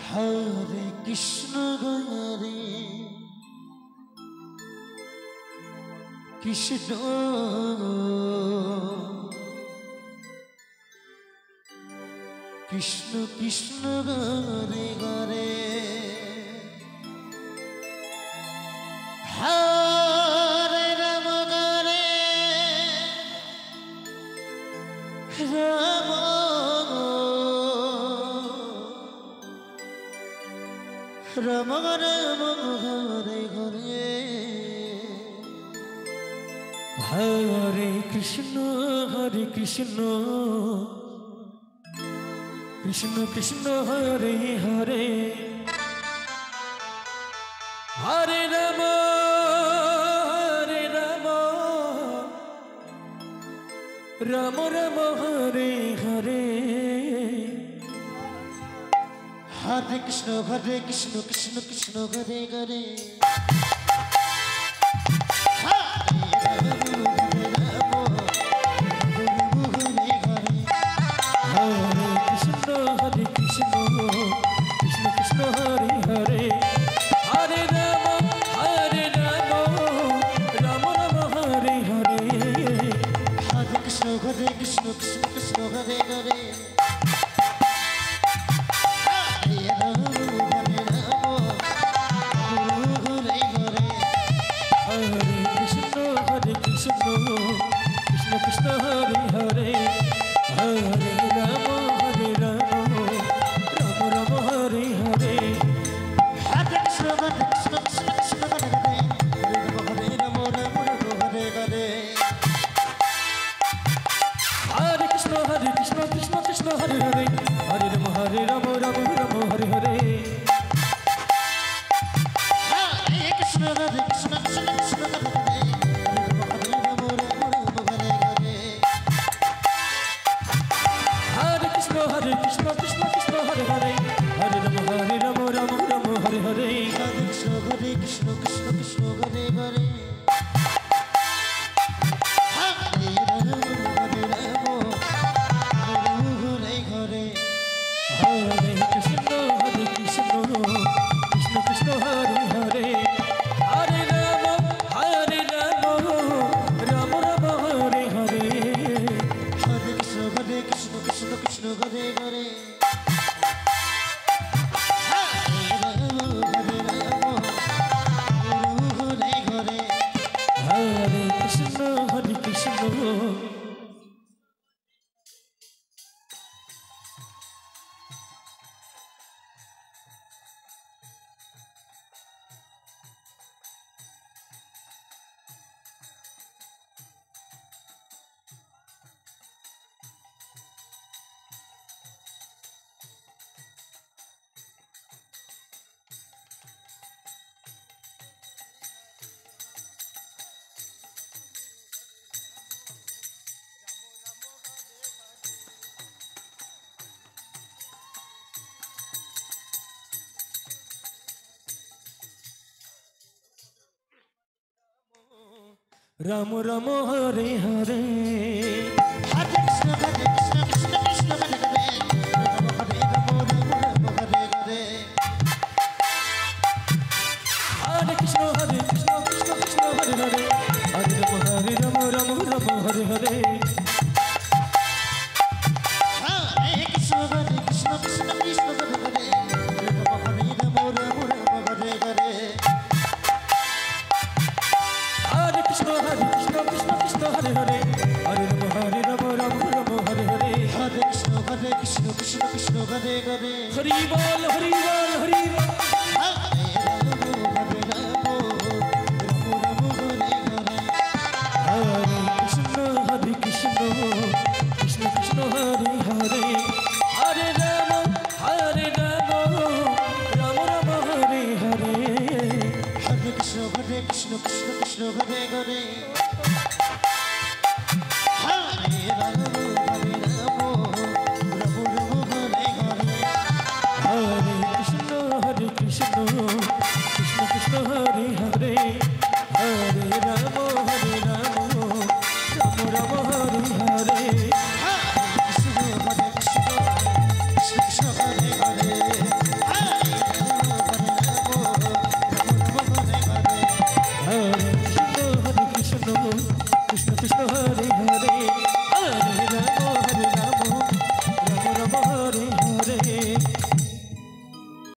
Hare Krishna Hare Krishna Krishna Krishna Hare Hare Hare Rama Hare Rama Rama Rama Hare Hare Hare Krishna Krishna Krishna Hare Hare Hare Rama Rama Rama Hare Hare Hare Krishna Krishna Krishna Hare Hare Rama Rama Hare Hare Hare Krishna Krishna Krishna Hare Hare Rama Hare Rama Rama Hare Hare Hare Krishna Krishna Krishna Hare Hare Hare Rama Rama Rama Hare Hare Hare Krishna Krishna Krishna Hare Hare Rama Hare Rama Rama Hare Hare Hare Krishna Hare Hare Hare Rama Rama Hare Hare Hare Krishna Krishna Hare Hare Hari Bol Hari Bol Hari Bol Hare Krishna Krishna Krishna Hare Hare Hare Rama Rama Rama Hare Hare Hare Krishna Krishna Krishna Hare Hare Hare Krishna Krishna Krishna Hare Hare Hare Ram